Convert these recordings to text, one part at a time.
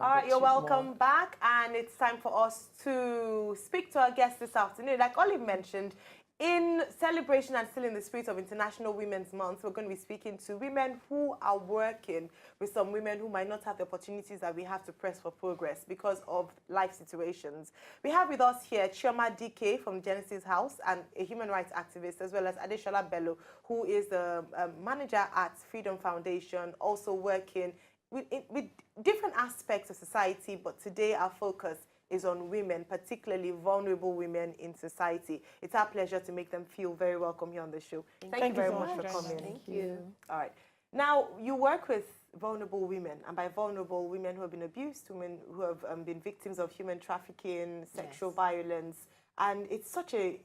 All right, you're welcome back, and it's time for us to speak to our guest this afternoon. Like Olive mentioned, in celebration and still in the spirit of International Women's Month, we're going to be speaking to women who are working with some women who might not have the opportunities that we have to press for progress because of life situations. We have with us here Chioma DK from Genesis House and a human rights activist, as well as Adeshola Bello, who is the manager at Freedom Foundation, also working with different aspects of society, but today our focus is on women, particularly vulnerable women in society. It's our pleasure to make them feel very welcome here on the show. Thank you very much for coming. Thank you. All right. Now, you work with vulnerable women, and by vulnerable, women who have been abused, women who have been victims of human trafficking, sexual violence, and it's such a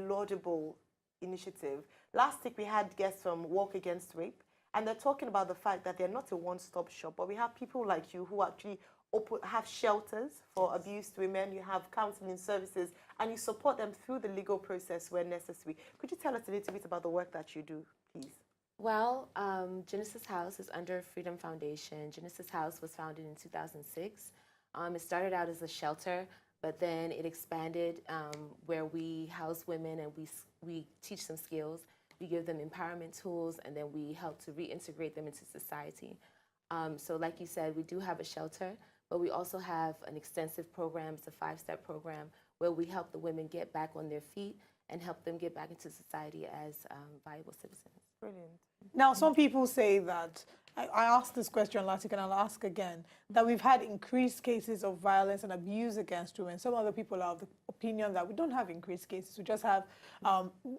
laudable initiative. Last week, we had guests from Walk Against Rape, and they're talking about the fact that they're not a one-stop shop, but we have people like you who actually have shelters for abused women, you have counseling services, and you support them through the legal process where necessary. Could you tell us a little bit about the work that you do, please? Well, Genesis House is under Freedom Foundation. Genesis House was founded in 2006. It started out as a shelter, but then it expanded where we house women and we teach them skills. We give them empowerment tools, and then we help to reintegrate them into society. So like you said, we do have a shelter, but we also have an extensive program, it's a 5-step program, where we help the women get back on their feet and help them get back into society as viable citizens. Brilliant. Now, some people say that, I asked this question last week and I'll ask again, that we've had increased cases of violence and abuse against women. Some other people are of the opinion that we don't have increased cases, we just have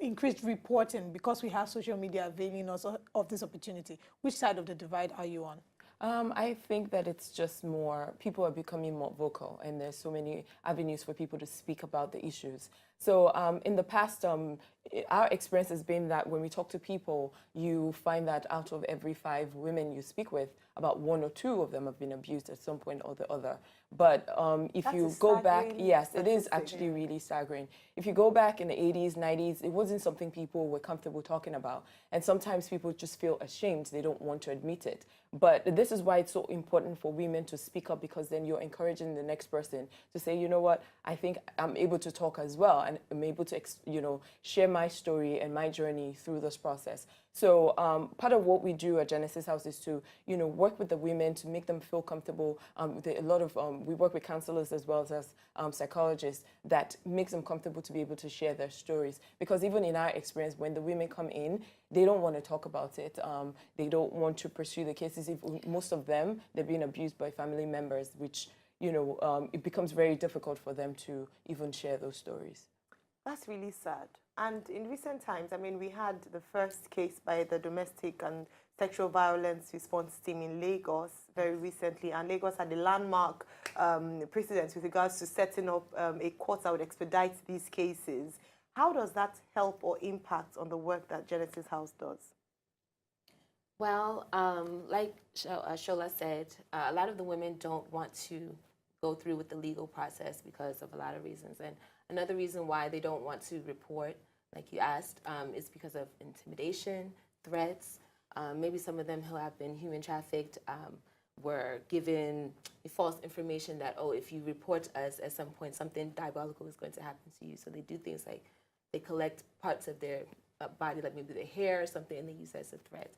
increased reporting because we have social media availing us of this opportunity. Which side of the divide are you on? I think that it's just more, people are becoming more vocal, and there's so many avenues for people to speak about the issues. So in the past, our experience has been that when we talk to people, you find that out of every 5 women you speak with, about 1 or 2 of them have been abused at some point or the other. But if you go back, yes, it is actually really staggering. If you go back in the 80s, 90s, it wasn't something people were comfortable talking about. And sometimes people just feel ashamed. They don't want to admit it. But this is why it's so important for women to speak up, because then you're encouraging the next person to say, you know what, I think I'm able to talk as well, and I'm able to, share my story and my journey through this process. So part of what we do at Genesis House is to, work with the women to make them feel comfortable. We work with counselors as well as psychologists that makes them comfortable to be able to share their stories. Because even in our experience, when the women come in, they don't want to talk about it. They don't want to pursue the cases. Most of them, they're being abused by family members, which, it becomes very difficult for them to even share those stories. That's really sad. And in recent times, I mean, we had the first case by the Domestic and Sexual Violence Response Team in Lagos very recently, and Lagos had a landmark precedent with regards to setting up a court that would expedite these cases. How does that help or impact on the work that Genesis House does? Well, like Shola said, a lot of the women don't want to go through with the legal process because of a lot of reasons. And another reason why they don't want to report, like you asked, is because of intimidation, threats. Maybe some of them who have been human trafficked were given false information that, oh, if you report us at some point, something diabolical is going to happen to you. So they do things like they collect parts of their body, like maybe their hair or something, and they use that as a threat.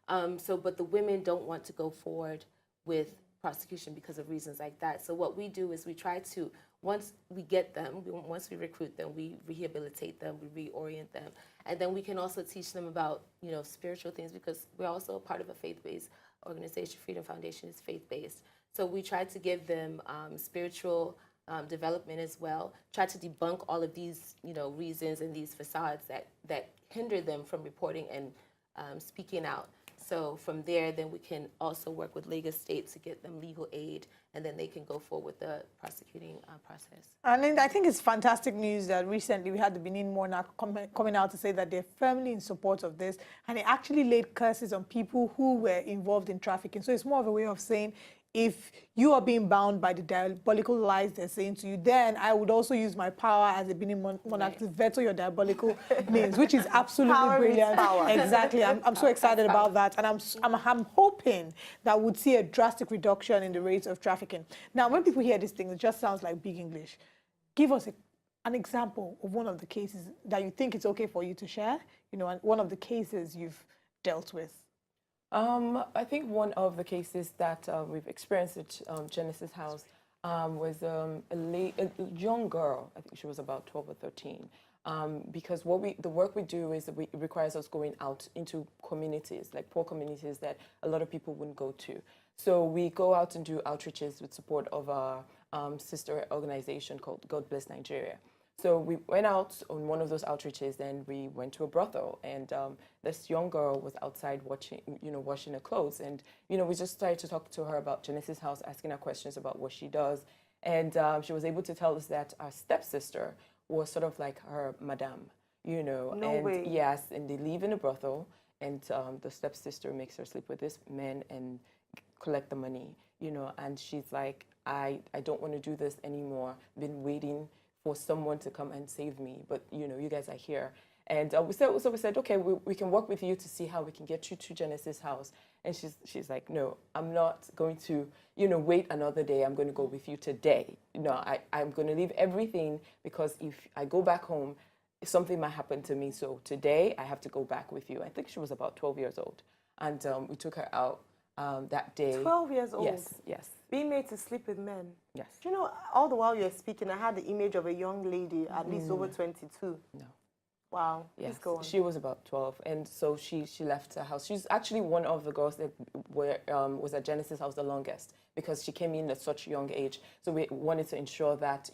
But the women don't want to go forward with prosecution because of reasons like that. So what we do is we try to, once we get them, once we recruit them, we rehabilitate them, we reorient them. And then we can also teach them about, spiritual things, because we're also a part of a faith-based organization. Freedom Foundation is faith-based. So we try to give them spiritual development as well, try to debunk all of these, reasons and these facades that hinder them from reporting and speaking out. So from there, then we can also work with Lagos State to get them legal aid, and then they can go forward with the prosecuting process. And I think it's fantastic news that recently we had the Benin monarch coming out to say that they're firmly in support of this, and it actually laid curses on people who were involved in trafficking. So it's more of a way of saying, if you are being bound by the diabolical lies they're saying to you, then I would also use my power as a Benin monarch to veto your diabolical names, which is absolutely Power meets brilliant. power. Exactly. I'm so excited about that. And I'm hoping that we'd see a drastic reduction in the rates of trafficking. Now, when people hear these things, it just sounds like big English. Give us an example of one of the cases that you think it's okay for you to share, you know, and one of the cases you've dealt with. I think one of the cases that we've experienced at Genesis House was a young girl. I think she was about 12 or 13. Because the work we do is it requires us going out into communities, like poor communities that a lot of people wouldn't go to. So we go out and do outreaches with support of our sister organization called God Bless Nigeria. So we went out on one of those outreaches and we went to a brothel, and this young girl was outside washing her clothes, and we just started to talk to her about Genesis House, asking her questions about what she does, and she was able to tell us that our stepsister was sort of like her madame, No and way. yes, and they live in a brothel, and the stepsister makes her sleep with this man and collect the money, and she's like, I don't want to do this anymore. Been waiting for someone to come and save me, but you guys are here. And we said, okay, we can work with you to see how we can get you to Genesis House. And she's like, no, I'm not going to, wait another day. I'm going to go with you today. I'm going to leave everything, because if I go back home, something might happen to me. So today I have to go back with you. I think she was about 12 years old. And we took her out that day. 12 years old? Yes. Being made to sleep with men? Yes. Do you know, all the while you're speaking, I had the image of a young lady, at least over 22. No. Wow. Yes, Please go on. she was about 12, and so she left her house. She's actually one of the girls that was at Genesis House the longest, because she came in at such a young age. So we wanted to ensure that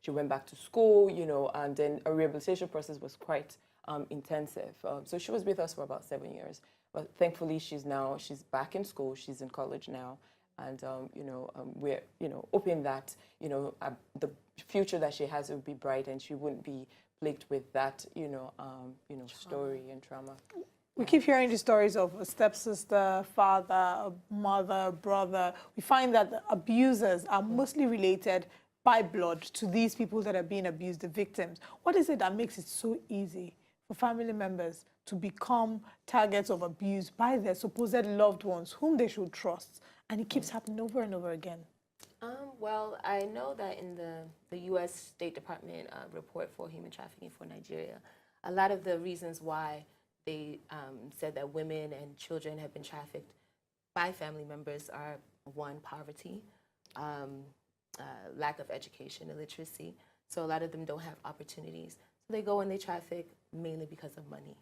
she went back to school, and then a rehabilitation process was quite intensive. So she was with us for about 7 years, but thankfully she's back in school. She's in college now, and we're hoping that the future that she has will be bright, and she wouldn't be plagued with that, story and trauma. We keep hearing the stories of a stepsister, father, a mother, brother. We find that the abusers are mostly related by blood to these people that are being abused, the victims. What is it that makes it so easy for family members to become targets of abuse by their supposed loved ones, whom they should trust? And it keeps happening over and over again. Well, I know that in the U.S. State Department report for human trafficking for Nigeria, a lot of the reasons why they said that women and children have been trafficked by family members are, one, poverty, lack of education, illiteracy. So a lot of them don't have opportunities. So they go and they traffic mainly because of money.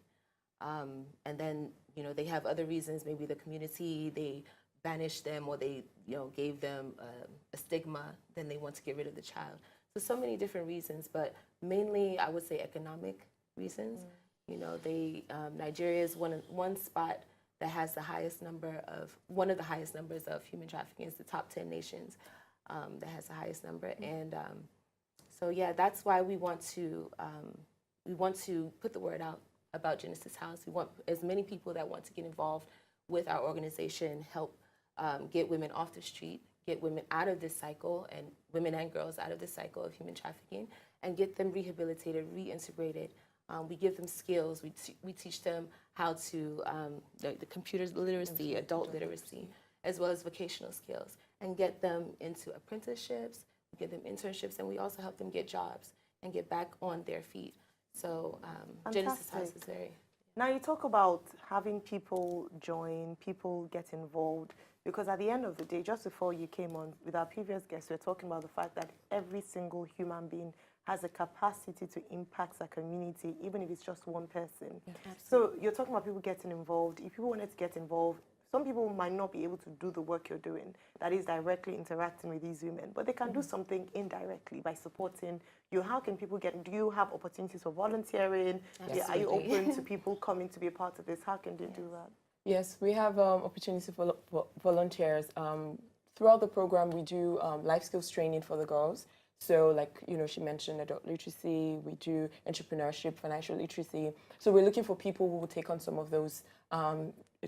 And then, they have other reasons, maybe the community, they banished them, or they gave them a stigma, then they want to get rid of the child. So many different reasons, but mainly I would say economic reasons. Nigeria is one spot that has one of the highest numbers of human trafficking. It's the top 10 nations that has the highest number. And so yeah, that's why we want to put the word out about Genesis House. We want as many people that want to get involved with our organization, help get women off the street, get women out of this cycle, and women and girls out of this cycle of human trafficking, and get them rehabilitated, reintegrated. We give them skills. We teach them how to, the computer literacy, adult literacy, as well as vocational skills, and get them into apprenticeships, we give them internships, and we also help them get jobs and get back on their feet. So Genesis House is very... Now you talk about having people join, people get involved, because at the end of the day, just before you came on with our previous guests, we were talking about the fact that every single human being has a capacity to impact a community, even if it's just one person. Yeah, so you're talking about people getting involved. If people wanted to get involved, some people might not be able to do the work you're doing, that is directly interacting with these women, but they can do something indirectly by supporting you. How can people do you have opportunities for volunteering? Yes. Are you open to people coming to be a part of this? How can they do that? Yes, we have opportunities for volunteers. Throughout the program, we do life skills training for the girls. So like, she mentioned adult literacy, we do entrepreneurship, financial literacy. So we're looking for people who will take on some of those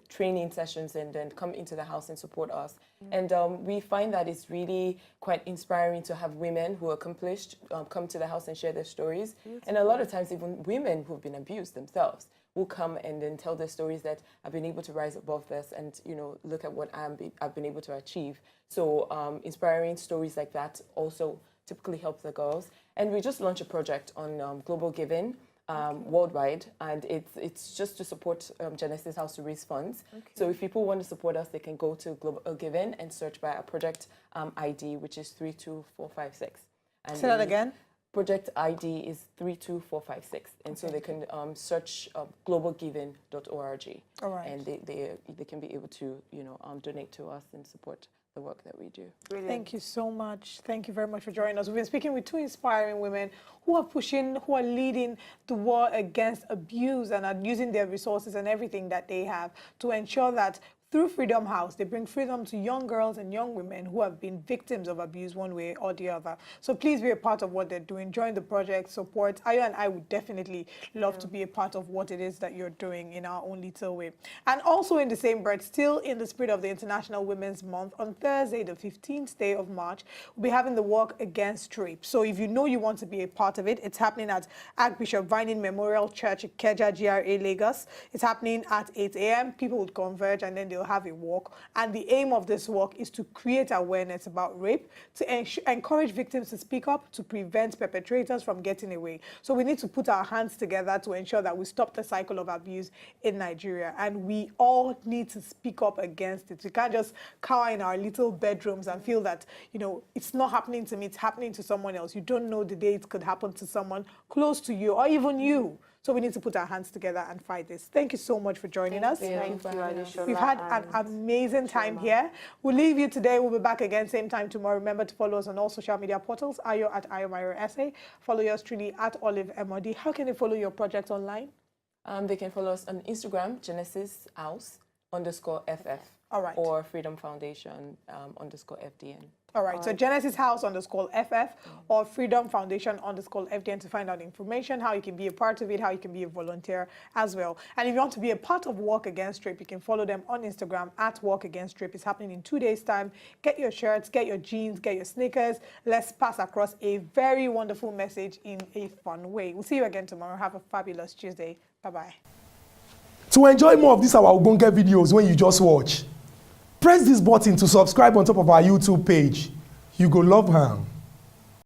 training sessions and then come into the house and support us. And we find that it's really quite inspiring to have women who are accomplished come to the house and share their stories. And a lot of times even women who've been abused themselves will come and then tell their stories that I've been able to rise above this and, you know, look at what I've been able to achieve. So inspiring stories like that also typically help the girls. And we just launched a project on global giving worldwide, and it's just to support Genesis House to raise funds. So if people want to support us, they can go to Global Giving and search by our project ID, which is 32456. And say that again. Project ID is 32456, and so they can search globalgiving.org. All right. And they can be able to, you know, donate to us and support the work that we do. Brilliant. Thank you so much. Thank you very much for joining us. We've been speaking with two inspiring women who are pushing, who are leading the war against abuse and are using their resources and everything that they have to ensure that through Freedom House, they bring freedom to young girls and young women who have been victims of abuse one way or the other. So please be a part of what they're doing. Join the project, support. Ayo and I would definitely love to be a part of what it is that you're doing in our own little way. And also in the same breath, still in the spirit of the International Women's Month, on Thursday, the 15th day of March, we'll be having the Walk Against Rape. So if you know you want to be a part of it, it's happening at Archbishop Vining Memorial Church, Ikeja, GRA, Lagos. It's happening at 8 a.m. People would converge and then they'll have a walk, and the aim of this walk is to create awareness about rape, to encourage victims to speak up, to prevent perpetrators from getting away. So we need to put our hands together to ensure that we stop the cycle of abuse in Nigeria, and we all need to speak up against it. We can't just cower in our little bedrooms and feel that, you know, it's not happening to me, it's happening to someone else. You don't know the day it could happen to someone close to you or even you. So we need to put our hands together and fight this. Thank you so much for joining us. Thank you, Adeshola. We've had an amazing time here. We'll leave you today. We'll be back again same time tomorrow. Remember to follow us on all social media portals. Ayo at AyoMyroSA. Follow yours truly at Olive MOD. How can they follow your project online? They can follow us on Instagram, Genesis House _FF. All right. Or Freedom Foundation _FDN. All right, so Genesis House _FF or Freedom Foundation _FDN to find out information, how you can be a part of it, how you can be a volunteer as well. And if you want to be a part of Walk Against Rape, you can follow them on Instagram at Walk Against Rape. It's happening in 2 days' time. Get your shirts, get your jeans, get your sneakers. Let's pass across a very wonderful message in a fun way. We'll see you again tomorrow. Have a fabulous Tuesday. Bye-bye. To enjoy more of these our Ogbonge videos when you just watch, press this button to subscribe on top of our YouTube page. You go love her.